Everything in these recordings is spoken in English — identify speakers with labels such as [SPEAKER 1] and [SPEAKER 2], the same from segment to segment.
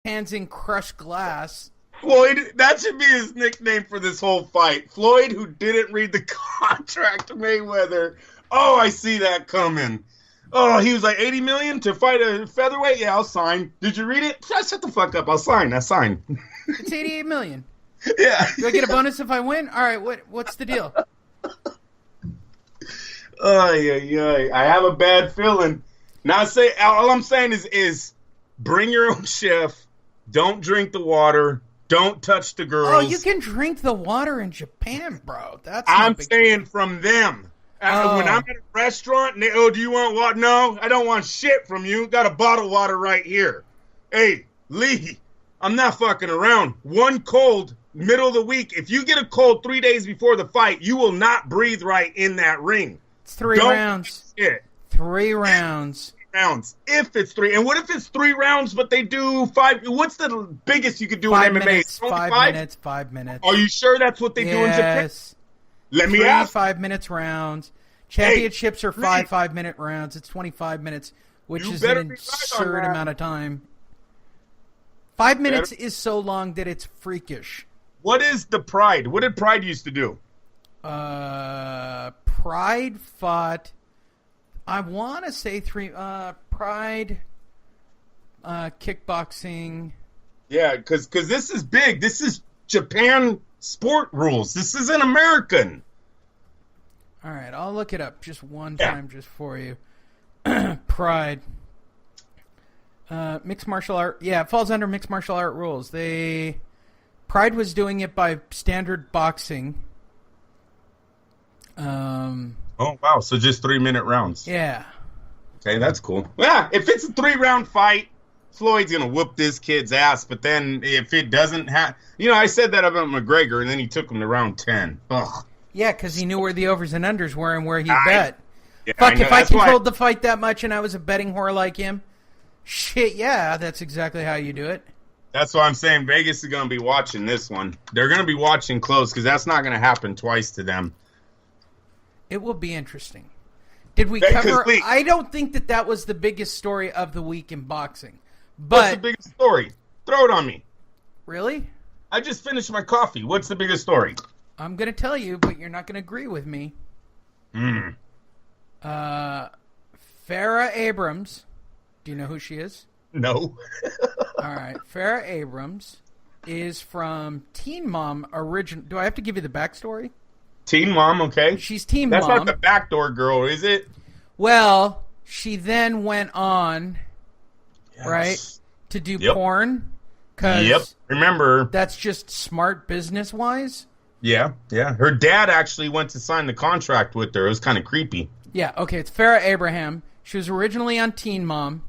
[SPEAKER 1] hands in crushed glass.
[SPEAKER 2] Floyd, that should be his nickname for this whole fight. Floyd, who didn't read the contract to Mayweather. Oh, I see that coming. Oh, he was like, 80 million to fight a featherweight? Yeah, I'll sign. Did you read it? Shut the fuck up. I'll sign. I sign.
[SPEAKER 1] It's 88 million.
[SPEAKER 2] Yeah.
[SPEAKER 1] Do I get a bonus if I win? All right, what's the deal?
[SPEAKER 2] I have a bad feeling. All I'm saying is bring your own chef. Don't drink the water. Don't touch the girls.
[SPEAKER 1] Oh, you can drink the water in Japan, bro.
[SPEAKER 2] I'm saying from them. When I'm at a restaurant and they, do you want water? No, I don't want shit from you. Got a bottle of water right here. Hey, Lee, I'm not fucking around. One cold, middle of the week. If you get a cold 3 days before the fight, you will not breathe right in that ring.
[SPEAKER 1] It's 3 rounds.
[SPEAKER 2] Shit.
[SPEAKER 1] 3 rounds.
[SPEAKER 2] If it's 3. And what if it's 3 rounds, but they do 5? What's the biggest you could do in MMA?
[SPEAKER 1] Minutes, 5 minutes.
[SPEAKER 2] Are you sure that's what they do in Japan?
[SPEAKER 1] Yes.
[SPEAKER 2] Let me ask.
[SPEAKER 1] 5 minutes rounds. Championships are 5-minute rounds. It's 25 minutes, which is an absurd amount of time. 5 minutes is so long that it's freakish.
[SPEAKER 2] What is the Pride? What did Pride used to do?
[SPEAKER 1] Pride fought, I want to say 3, Pride, kickboxing.
[SPEAKER 2] Yeah, because this is big. This is Japan sport rules. This isn't American.
[SPEAKER 1] All right, I'll look it up just one time just for you. Pride. Mixed martial art. Yeah, it falls under mixed martial art rules. Pride was doing it by standard boxing.
[SPEAKER 2] Oh, wow. So just 3-minute rounds.
[SPEAKER 1] Yeah.
[SPEAKER 2] Okay, that's cool. Yeah, if it's a 3-round fight, Floyd's going to whoop this kid's ass. But then if it doesn't have... I said that about McGregor, and then he took him to round 10. Ugh.
[SPEAKER 1] Yeah, because he knew where the overs and unders were and where he bet.
[SPEAKER 2] Yeah,
[SPEAKER 1] Fuck, if I controlled the fight that much and I was a betting whore like him, shit, yeah, that's exactly how you do it.
[SPEAKER 2] That's why I'm saying Vegas is going to be watching this one. They're going to be watching close because that's not going to happen twice to them.
[SPEAKER 1] It will be interesting. Did we cover... I don't think that was the biggest story of the week in boxing. But
[SPEAKER 2] what's the biggest story? Throw it on me.
[SPEAKER 1] Really?
[SPEAKER 2] I just finished my coffee. What's the biggest story?
[SPEAKER 1] I'm going to tell you, but you're not going to agree with me. Farrah Abrams. Do you know who she is?
[SPEAKER 2] No.
[SPEAKER 1] All right. Farrah Abrams is from Teen Mom original. Do I have to give you the backstory?
[SPEAKER 2] Teen Mom, okay.
[SPEAKER 1] She's Teen
[SPEAKER 2] Mom. That's not the backdoor girl, is it?
[SPEAKER 1] Well, she then went on, right, to do porn.
[SPEAKER 2] Yep. Remember.
[SPEAKER 1] That's just smart business-wise.
[SPEAKER 2] Yeah. Her dad actually went to sign the contract with her. It was kind of creepy.
[SPEAKER 1] Yeah, okay, it's Farrah Abraham. She was originally on Teen Mom.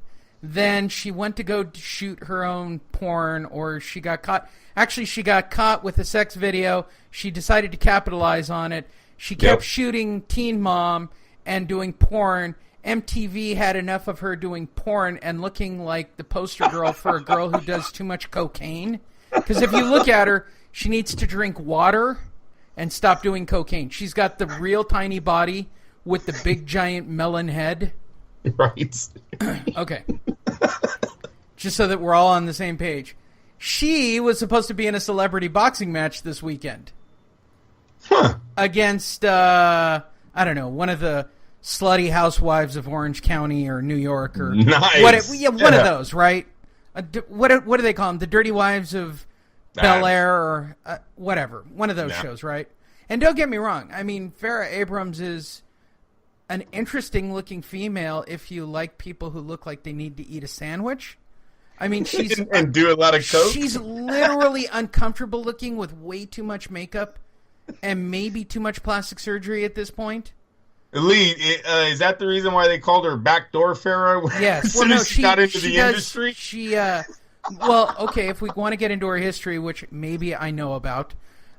[SPEAKER 1] Then she went to go shoot her own porn, or she got caught. Actually, she got caught with a sex video. She decided to capitalize on it. She kept shooting Teen Mom and doing porn. MTV had enough of her doing porn and looking like the poster girl for a girl who does too much cocaine. Because if you look at her, she needs to drink water and stop doing cocaine. She's got the real tiny body with the big giant melon head.
[SPEAKER 2] Right.
[SPEAKER 1] Okay. Just so that we're all on the same page. She was supposed to be in a celebrity boxing match this weekend. Against, I don't know, one of the slutty housewives of Orange County or New York. Or
[SPEAKER 2] nice.
[SPEAKER 1] One of those, right? What do they call them? The Dirty Wives of Bel Air or whatever. One of those shows, right? And don't get me wrong. I mean, Farrah Abrams is an interesting-looking female if you like people who look like they need to eat a sandwich. I mean, she's...
[SPEAKER 2] and do a lot of coke?
[SPEAKER 1] She's literally uncomfortable looking with way too much makeup and maybe too much plastic surgery at this point.
[SPEAKER 2] Lee, is that the reason why they called her Backdoor Farrah?
[SPEAKER 1] Yes.
[SPEAKER 2] As soon as she got into the industry?
[SPEAKER 1] Well, okay, if we want to get into her history, which maybe I know about,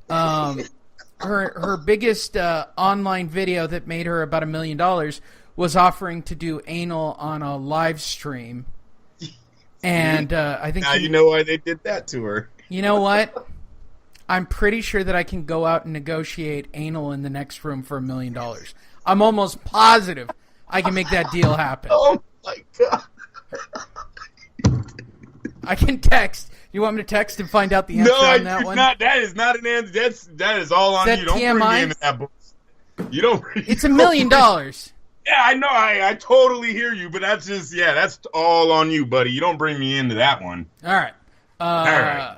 [SPEAKER 1] her biggest online video that made her about $1 million was offering to do anal on a live stream. And I think...
[SPEAKER 2] Now you know why they did that to her.
[SPEAKER 1] You know what? I'm pretty sure that I can go out and negotiate anal in the next room for $1 million. I'm almost positive I can make that deal happen.
[SPEAKER 2] Oh, my God. I
[SPEAKER 1] can text. You want me to text and find out the answer on that one?
[SPEAKER 2] No, that is not an answer. That is all on you. Don't
[SPEAKER 1] TMI?
[SPEAKER 2] bring me into that book. You don't.
[SPEAKER 1] It's $1 million.
[SPEAKER 2] Yeah, I know. I totally hear you, but that's just that's all on you, buddy. You don't bring me into that one.
[SPEAKER 1] All right.
[SPEAKER 2] All right.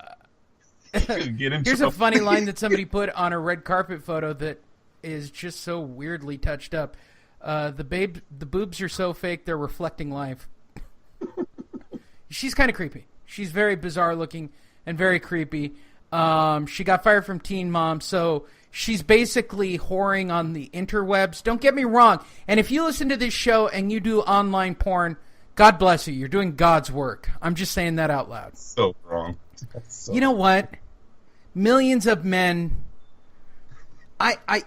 [SPEAKER 1] Here's a funny line that somebody put on a red carpet photo that is just so weirdly touched up. The boobs are so fake they're reflecting life. She's kind of creepy. She's very bizarre looking and very creepy. She got fired from Teen Mom, so she's basically whoring on the interwebs. Don't get me wrong. And if you listen to this show and you do online porn, God bless you. You're doing God's work. I'm just saying that out loud.
[SPEAKER 2] So wrong.
[SPEAKER 1] You know what? Millions of men. I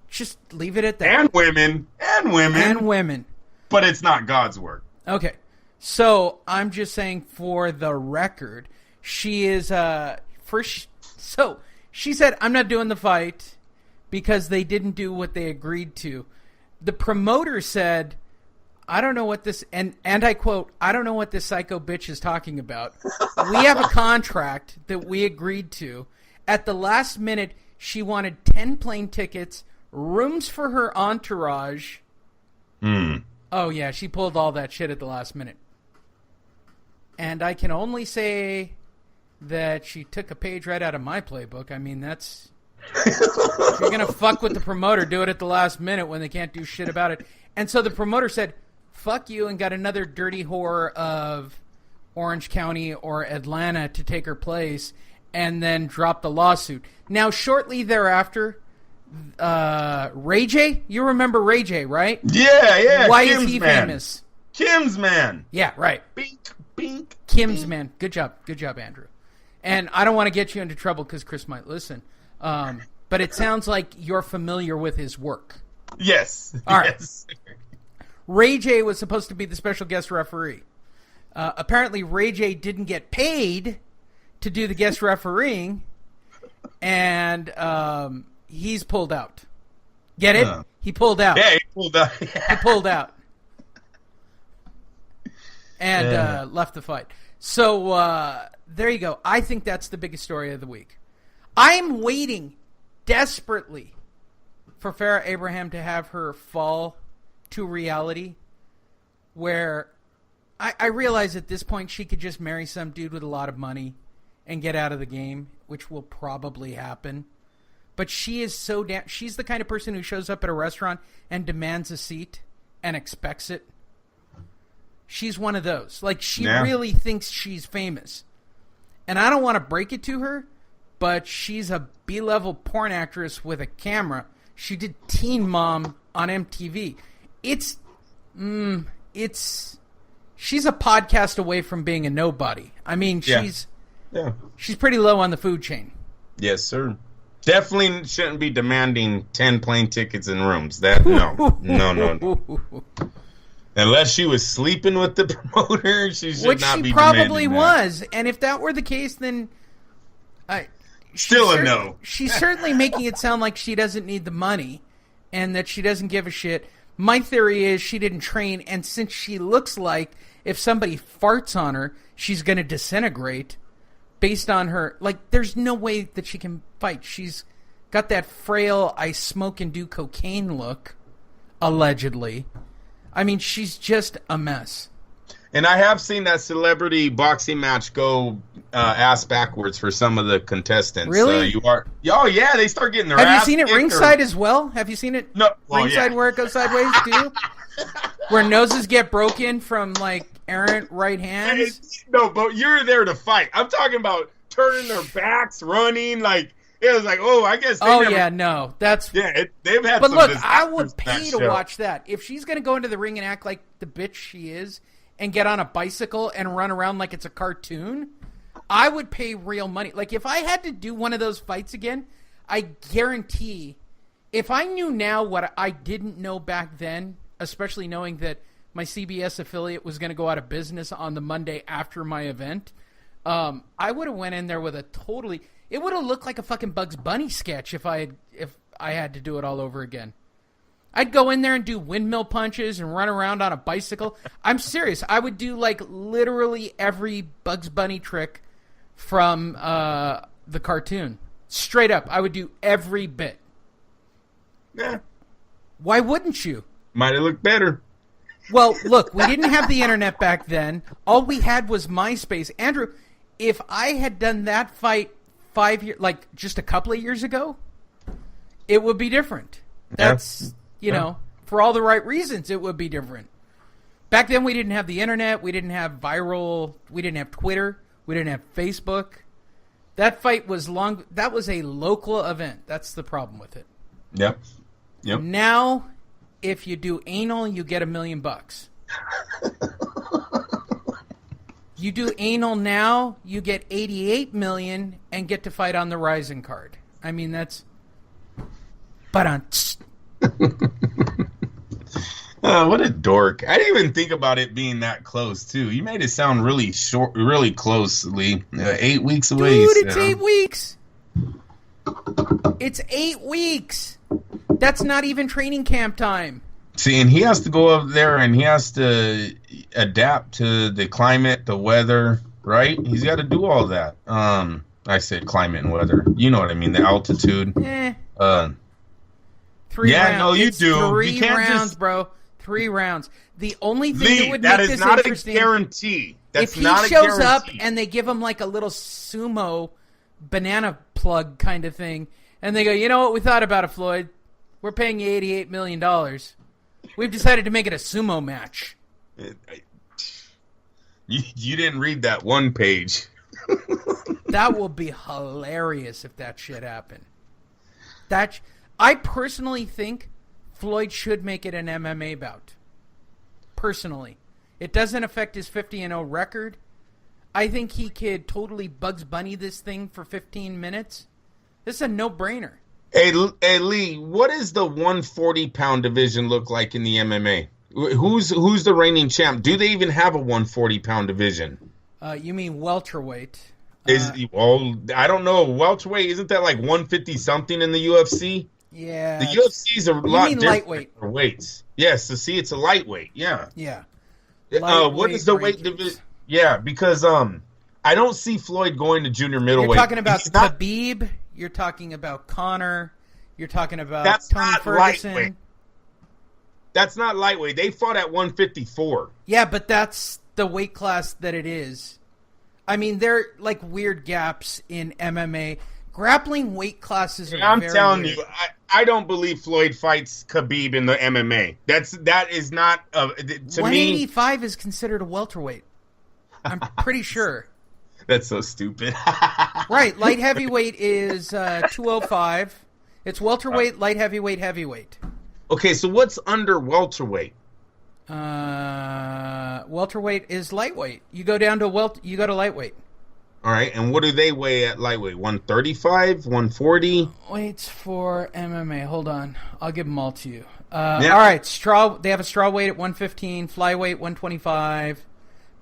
[SPEAKER 1] just leave it at that.
[SPEAKER 2] And women.
[SPEAKER 1] And women.
[SPEAKER 2] But it's not God's work.
[SPEAKER 1] Okay. So I'm just saying for the record, she is so she said, I'm not doing the fight because they didn't do what they agreed to. The promoter said, I don't know what this, and I quote, I don't know what this psycho bitch is talking about. We have a contract that we agreed to. At the last minute, she wanted 10 plane tickets, rooms for her entourage. Oh, yeah, she pulled all that shit at the last minute. And I can only say that she took a page right out of my playbook. I mean, that's... if you're going to fuck with the promoter, do it at the last minute when they can't do shit about it. And so the promoter said, fuck you, and got another dirty whore of Orange County or Atlanta to take her place, and then dropped the lawsuit. Now, shortly thereafter, Ray J? You remember Ray J, right?
[SPEAKER 2] Yeah.
[SPEAKER 1] Why
[SPEAKER 2] Kim's
[SPEAKER 1] is he
[SPEAKER 2] man.
[SPEAKER 1] famous?
[SPEAKER 2] Kim's man.
[SPEAKER 1] Yeah, right.
[SPEAKER 2] Bink.
[SPEAKER 1] Kim's man. Good job, Andrew. And I don't want to get you into trouble because Chris might listen. But it sounds like you're familiar with his work.
[SPEAKER 2] Yes.
[SPEAKER 1] All right.
[SPEAKER 2] Yes.
[SPEAKER 1] Ray J was supposed to be the special guest referee. Apparently, Ray J didn't get paid to do the guest refereeing, and he's pulled out. Get it? He pulled out.
[SPEAKER 2] Yeah, he pulled out.
[SPEAKER 1] He pulled out. And left the fight. So there you go. I think that's the biggest story of the week. I'm waiting desperately for Farrah Abraham to have her fall to reality where I realize at this point she could just marry some dude with a lot of money and get out of the game, which will probably happen. But she is so she's the kind of person who shows up at a restaurant and demands a seat and expects it. She's one of those. Like, she really thinks she's famous. And I don't want to break it to her, but she's a B-level porn actress with a camera. She did Teen Mom on MTV. She's a podcast away from being a nobody. I mean, she's pretty low on the food chain.
[SPEAKER 2] Yes, sir. Definitely shouldn't be demanding 10 plane tickets and rooms. No. Unless she was sleeping with the promoter, she should not be demanding that. Which she probably
[SPEAKER 1] was. And if that were the case, then...
[SPEAKER 2] Still a no.
[SPEAKER 1] She's certainly making it sound like she doesn't need the money and that she doesn't give a shit. My theory is she didn't train, and since she looks like if somebody farts on her, she's going to disintegrate based on her... Like, there's no way that she can fight. She's got that frail, I smoke and do cocaine look, allegedly. I mean, she's just a mess.
[SPEAKER 2] And I have seen that celebrity boxing match go ass backwards for some of the contestants.
[SPEAKER 1] Really?
[SPEAKER 2] Oh, yeah, they start getting their ass
[SPEAKER 1] Have you seen it ringside as well? Have you seen it ringside where it goes sideways, too? Where noses get broken from, like, errant right hands?
[SPEAKER 2] No, but you're there to fight. I'm talking about turning their backs, running, like... It was like, I guess they
[SPEAKER 1] they've had
[SPEAKER 2] But
[SPEAKER 1] some look, I would pay to watch that. If she's going to go into the ring and act like the bitch she is and get on a bicycle and run around like it's a cartoon, I would pay real money. Like, if I had to do one of those fights again, I guarantee, if I knew now what I didn't know back then, especially knowing that my CBS affiliate was going to go out of business on the Monday after my event, I would have went in there with a totally... It would have looked like a fucking Bugs Bunny sketch if I had to do it all over again. I'd go in there and do windmill punches and run around on a bicycle. I'm serious. I would do like literally every Bugs Bunny trick from the cartoon. Straight up, I would do every bit.
[SPEAKER 2] Yeah.
[SPEAKER 1] Why wouldn't you?
[SPEAKER 2] Might have looked better.
[SPEAKER 1] Well, look, we didn't have the internet back then. All we had was MySpace. Andrew, if I had done that fight 5 years, like just a couple of years ago, it would be different. That's, you know, for all the right reasons, it would be different. Back then, we didn't have the internet. We didn't have we didn't have Twitter. We didn't have Facebook. That fight was that was a local event. That's the problem with it.
[SPEAKER 2] Yep.
[SPEAKER 1] Now, if you do anal, you get $1 million. You do anal now, you get 88 million and get to fight on the Rizin card. I mean, that's...
[SPEAKER 2] What a dork. I didn't even think about it being that close, too. You made it sound really short, really close, Lee. 8 weeks away.
[SPEAKER 1] Dude, it's 8 weeks. It's 8 weeks. That's not even training camp time.
[SPEAKER 2] See, and he has to go up there and he has to adapt to the climate, the weather, right? He's got to do all that. I said climate and weather. You know what I mean, the altitude.
[SPEAKER 1] 3
[SPEAKER 2] yeah,
[SPEAKER 1] rounds.
[SPEAKER 2] no, you
[SPEAKER 1] It's
[SPEAKER 2] do.
[SPEAKER 1] 3
[SPEAKER 2] You can't
[SPEAKER 1] rounds, bro. 3 rounds. The only thing
[SPEAKER 2] Lee,
[SPEAKER 1] that would
[SPEAKER 2] that
[SPEAKER 1] make
[SPEAKER 2] is
[SPEAKER 1] this
[SPEAKER 2] not
[SPEAKER 1] interesting...
[SPEAKER 2] a guarantee. That's
[SPEAKER 1] if he
[SPEAKER 2] not
[SPEAKER 1] shows
[SPEAKER 2] a
[SPEAKER 1] up
[SPEAKER 2] guarantee.
[SPEAKER 1] and they give him like a little sumo banana plug kind of thing, and they go, you know what, we thought about it, Floyd. We're paying you $88 million. We've decided to make it a sumo match.
[SPEAKER 2] You didn't read that one page.
[SPEAKER 1] That will be hilarious if that shit happened. I personally think Floyd should make it an MMA bout. Personally. It doesn't affect his 50-0 record. I think he could totally Bugs Bunny this thing for 15 minutes. This is a no-brainer.
[SPEAKER 2] Hey, Lee, what does the 140-pound division look like in the MMA? Who's the reigning champ? Do they even have a 140-pound division?
[SPEAKER 1] You mean welterweight?
[SPEAKER 2] I don't know. Welterweight, isn't that like 150-something in the UFC?
[SPEAKER 1] Yeah.
[SPEAKER 2] The UFC is a lot different
[SPEAKER 1] lightweight.
[SPEAKER 2] for weights. Yes, so see, it's a lightweight. Yeah.
[SPEAKER 1] Yeah.
[SPEAKER 2] What is the weight division? Yeah, because I don't see Floyd going to junior middleweight.
[SPEAKER 1] You're talking about Khabib. You're talking about Conor. You're talking about Tony Ferguson.
[SPEAKER 2] Lightweight. That's not lightweight. They fought at 154.
[SPEAKER 1] Yeah, but that's the weight class that it is. I mean, there are like weird gaps in MMA. Grappling weight classes are
[SPEAKER 2] I'm
[SPEAKER 1] very
[SPEAKER 2] telling
[SPEAKER 1] weird.
[SPEAKER 2] you, I don't believe Floyd fights Khabib in the MMA. That is not to
[SPEAKER 1] 185 is considered a welterweight. I'm pretty sure.
[SPEAKER 2] That's so stupid.
[SPEAKER 1] Right, light heavyweight is 205. It's welterweight, light heavyweight, heavyweight.
[SPEAKER 2] Okay, so what's under welterweight?
[SPEAKER 1] Welterweight is lightweight. You go down to you go to lightweight.
[SPEAKER 2] All right, and what do they weigh at lightweight? 135, 140?
[SPEAKER 1] Weights for MMA. Hold on, I'll give them all to you.
[SPEAKER 2] Yeah.
[SPEAKER 1] All right, they have a straw weight at 115, flyweight 125,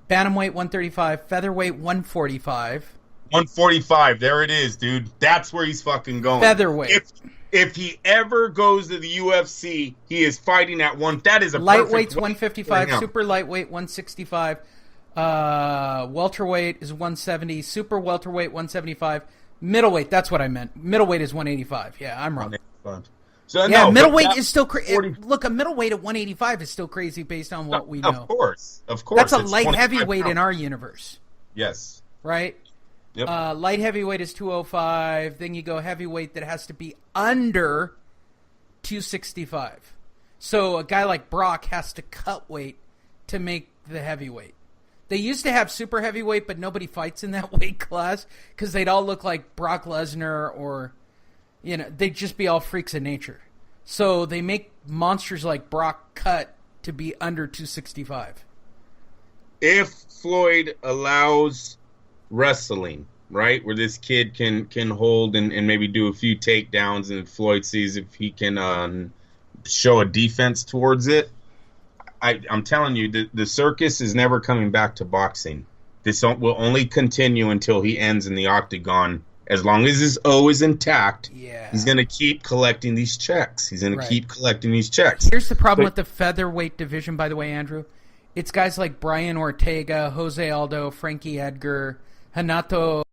[SPEAKER 1] bantamweight 135, featherweight 145.
[SPEAKER 2] 145. There it is, dude. That's where he's fucking going.
[SPEAKER 1] Featherweight.
[SPEAKER 2] If he ever goes to the UFC, he is fighting at one. That is a
[SPEAKER 1] lightweight's
[SPEAKER 2] perfect
[SPEAKER 1] 155, super lightweight 165, welterweight is 170, super welterweight 175, middleweight. That's what I meant. Middleweight is 185. Yeah, I'm wrong.
[SPEAKER 2] So
[SPEAKER 1] yeah,
[SPEAKER 2] no,
[SPEAKER 1] middleweight is still crazy. Look, a middleweight at 185 is still crazy based on what we know.
[SPEAKER 2] Of course.
[SPEAKER 1] That's a light heavyweight in our universe.
[SPEAKER 2] Yes.
[SPEAKER 1] Right?
[SPEAKER 2] Yep.
[SPEAKER 1] Light heavyweight is 205. Then you go heavyweight that has to be under 265. So a guy like Brock has to cut weight to make the heavyweight. They used to have super heavyweight, but nobody fights in that weight class because they'd all look like Brock Lesnar or, they'd just be all freaks of nature. So they make monsters like Brock cut to be under 265.
[SPEAKER 2] If Floyd allows wrestling, right, where this kid can hold and maybe do a few takedowns, and Floyd sees if he can show a defense towards it, I'm telling you, the circus is never coming back to boxing. This will only continue until he ends in the octagon As long as his O is intact,
[SPEAKER 1] Yeah.
[SPEAKER 2] he's going to keep collecting these checks. He's going
[SPEAKER 1] Right.
[SPEAKER 2] to keep collecting these checks.
[SPEAKER 1] Here's the problem with the featherweight division, by the way, Andrew. It's guys like Brian Ortega, Jose Aldo, Frankie Edgar, Hanato